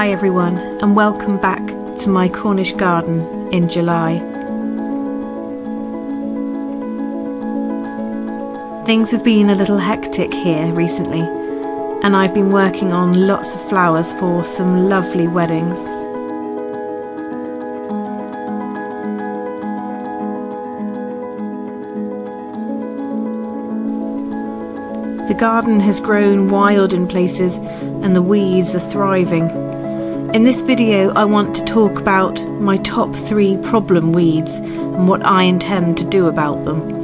Hi everyone, and welcome back to my Cornish garden in July. Things have been a little hectic here recently, and I've been working on lots of flowers for some lovely weddings. The garden has grown wild in places and the weeds are thriving. In this video I want to talk about my top 3 problem weeds and what I intend to do about them.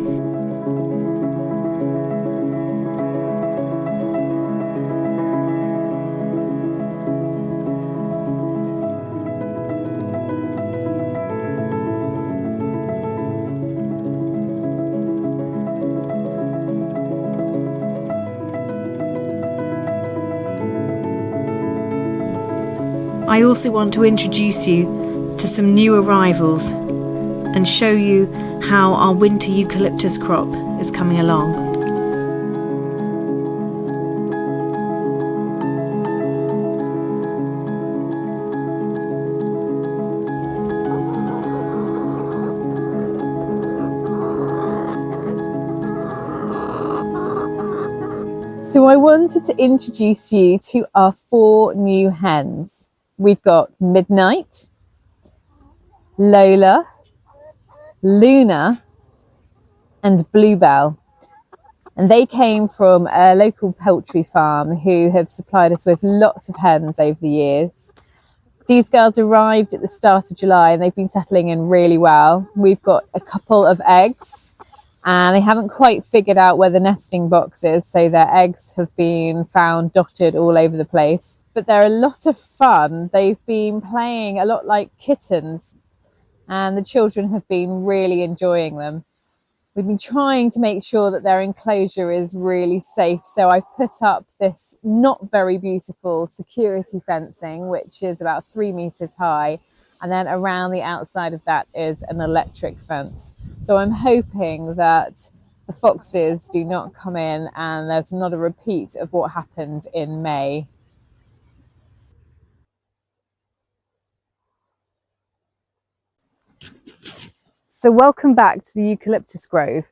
I also want to introduce you to some new arrivals and show you how our winter eucalyptus crop is coming along. So I wanted to introduce you to our 4 new hens. We've got Midnight, Lola, Luna and Bluebell, and they came from a local poultry farm who have supplied us with lots of hens over the years. These girls arrived at the start of July and they've been settling in really well. We've got a couple of eggs and they haven't quite figured out where the nesting box is, so their eggs have been found dotted all over the place. But they're a lot of fun. They've been playing a lot like kittens and the children have been really enjoying them. We've been trying to make sure that their enclosure is really safe, so I've put up this not very beautiful security fencing which is about 3 meters high, and then around the outside of that is an electric fence. So I'm hoping that the foxes do not come in and there's not a repeat of what happened in May. So welcome back to the Eucalyptus Grove.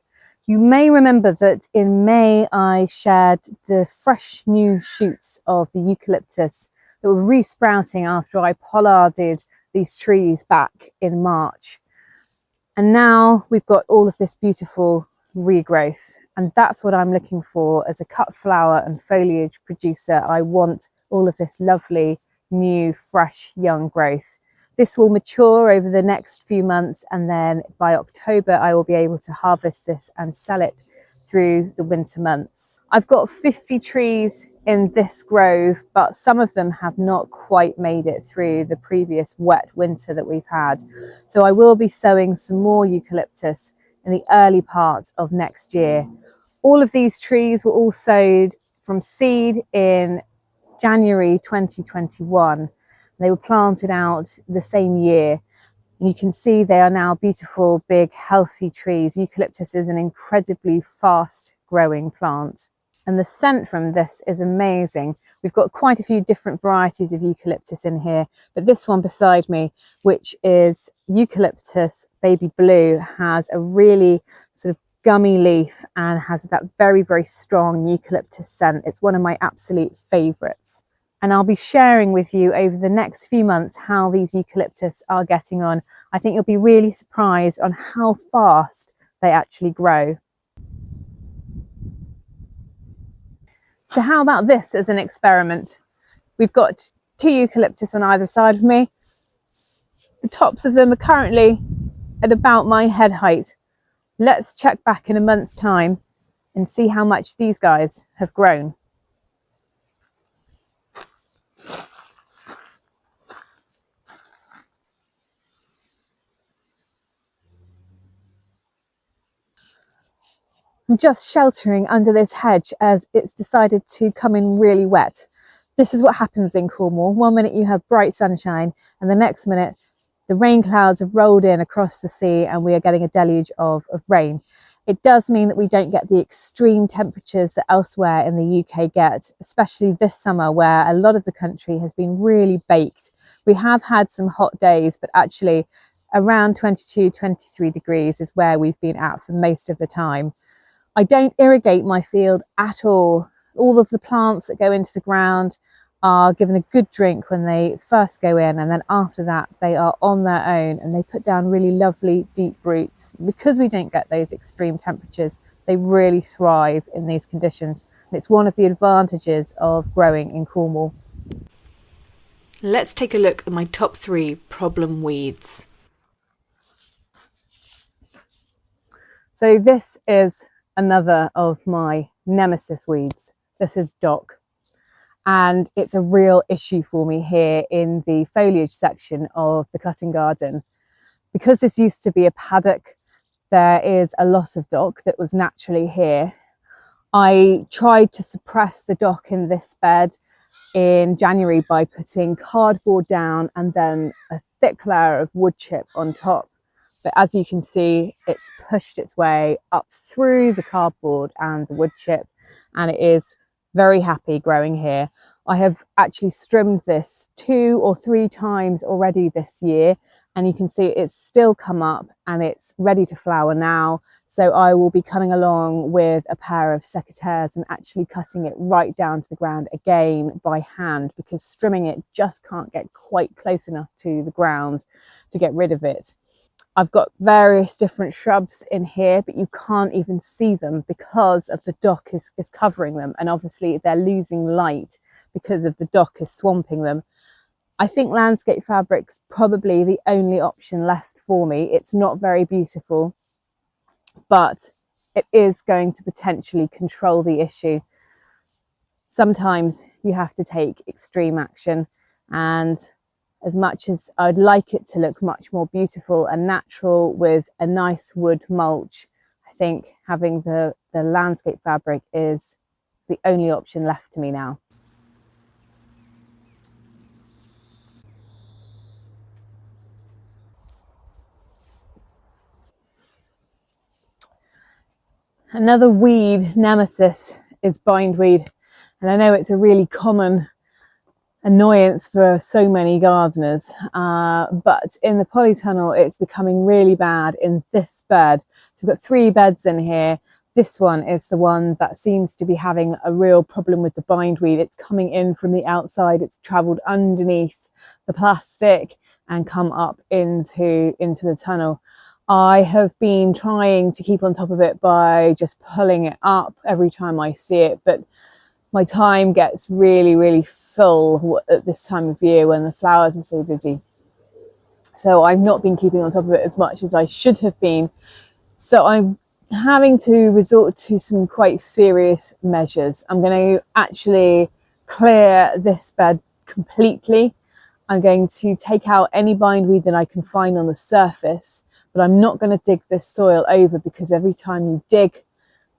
You may remember that in May I shared the fresh new shoots of the eucalyptus that were re-sprouting after I pollarded these trees back in March. And now we've got all of this beautiful regrowth, and that's what I'm looking for as a cut flower and foliage producer. I want all of this lovely new fresh young growth. This will mature over the next few months, and then by October I will be able to harvest this and sell it through the winter months. I've got 50 trees in this grove, but some of them have not quite made it through the previous wet winter that we've had. So I will be sowing some more eucalyptus in the early part of next year. All of these trees were all sowed from seed in January 2021. They were planted out the same year, and you can see they are now beautiful, big, healthy trees. Eucalyptus is an incredibly fast growing plant, and the scent from this is amazing. We've got quite a few different varieties of eucalyptus in here, but this one beside me, which is Eucalyptus Baby Blue, has a really sort of gummy leaf and has that very, very strong eucalyptus scent. It's one of my absolute favourites. And I'll be sharing with you over the next few months how these eucalyptus are getting on. I think you'll be really surprised on how fast they actually grow. So how about this as an experiment? We've got 2 eucalyptus on either side of me. The tops of them are currently at about my head height. Let's check back in a month's time and see how much these guys have grown. I'm just sheltering under this hedge as it's decided to come in really wet. This is what happens in Cornwall. One minute you have bright sunshine and the next minute the rain clouds have rolled in across the sea and we are getting a deluge of rain. It does mean that we don't get the extreme temperatures that elsewhere in the UK get, especially this summer where a lot of the country has been really baked. We have had some hot days, but actually around 22, 23 degrees is where we've been at for most of the time. I don't irrigate my field at all. All of the plants that go into the ground are given a good drink when they first go in, and then after that they are on their own and they put down really lovely deep roots. Because we don't get those extreme temperatures, they really thrive in these conditions, and it's one of the advantages of growing in Cornwall. Let's take a look at my top 3 problem weeds. So this is another of my nemesis weeds. This is dock. And it's a real issue for me here in the foliage section of the cutting garden. Because this used to be a paddock, there is a lot of dock that was naturally here. I tried to suppress the dock in this bed in January by putting cardboard down and then a thick layer of wood chip on top. But as you can see, it's pushed its way up through the cardboard and the wood chip, and it is very happy growing here. I have actually trimmed this 2 or 3 times already this year, and you can see it's still come up and it's ready to flower now. So I will be coming along with a pair of secateurs and actually cutting it right down to the ground again by hand, because trimming it just can't get quite close enough to the ground to get rid of it. I've got various different shrubs in here, but you can't even see them because of the dock is covering them. And obviously they're losing light because of the dock is swamping them. I think landscape fabric's probably the only option left for me. It's not very beautiful, but it is going to potentially control the issue. Sometimes you have to take extreme action, and as much as I'd like it to look much more beautiful and natural with a nice wood mulch, I think having the landscape fabric is the only option left to me now. Another weed nemesis is bindweed, and I know it's a really common annoyance for so many gardeners, but in the polytunnel it's becoming really bad in this bed. So we've got 3 beds in here. This one is the one that seems to be having a real problem with the bindweed. It's coming in from the outside, it's travelled underneath the plastic and come up into the tunnel. I have been trying to keep on top of it by just pulling it up every time I see it, but my time gets really full at this time of year when the flowers are so busy. So I've not been keeping on top of it as much as I should have been. So I'm having to resort to some quite serious measures. I'm going to actually clear this bed completely. I'm going to take out any bindweed that I can find on the surface, but I'm not going to dig this soil over, because every time you dig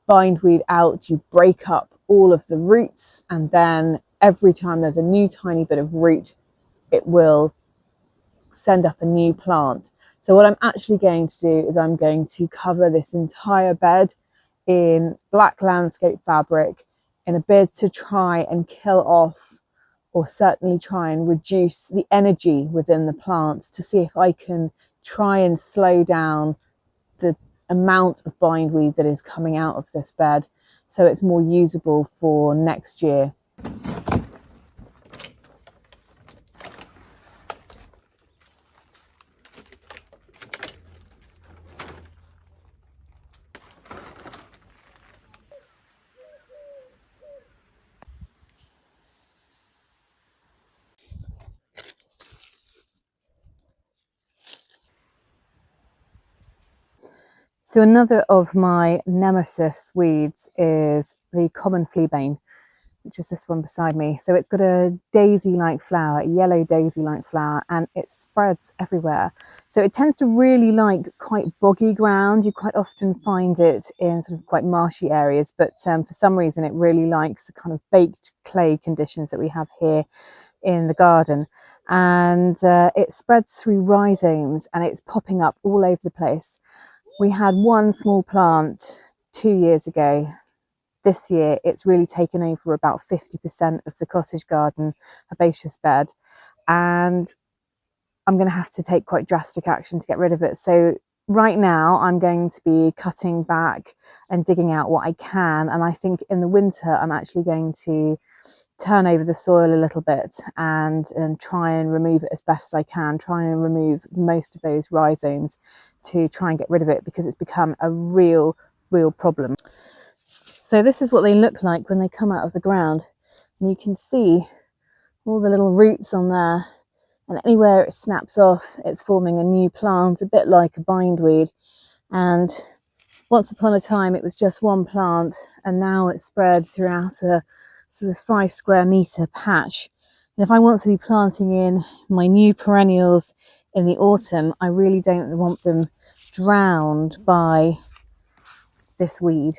bindweed out, you break up all of the roots, and then every time there's a new tiny bit of root, it will send up a new plant. So what I'm actually going to do is I'm going to cover this entire bed in black landscape fabric in a bid to try and kill off, or certainly try and reduce the energy within the plants, to see if I can try and slow down the amount of bindweed that is coming out of this bed, so it's more usable for next year. So another of my nemesis weeds is the common fleabane, which is this one beside me. So it's got a daisy-like flower, a yellow daisy-like flower, and it spreads everywhere. So it tends to really like quite boggy ground. You quite often find it in sort of quite marshy areas, but for some reason it really likes the kind of baked clay conditions that we have here in the garden. And it spreads through rhizomes, and it's popping up all over the place. We had one small plant 2 years ago. This year it's really taken over about 50% of the cottage garden herbaceous bed, and I'm going to have to take quite drastic action to get rid of it. So right now I'm going to be cutting back and digging out what I can, and I think in the winter I'm actually going to turn over the soil a little bit and try and remove it as best I can, try and remove most of those rhizomes to try and get rid of it, because it's become a real problem. So this is what they look like when they come out of the ground, and you can see all the little roots on there, and anywhere it snaps off it's forming a new plant, a bit like a bindweed. And once upon a time it was just one plant, and now it's spread throughout a sort of 5 square metre patch. And if I want to be planting in my new perennials in the autumn, I really don't want them drowned by this weed.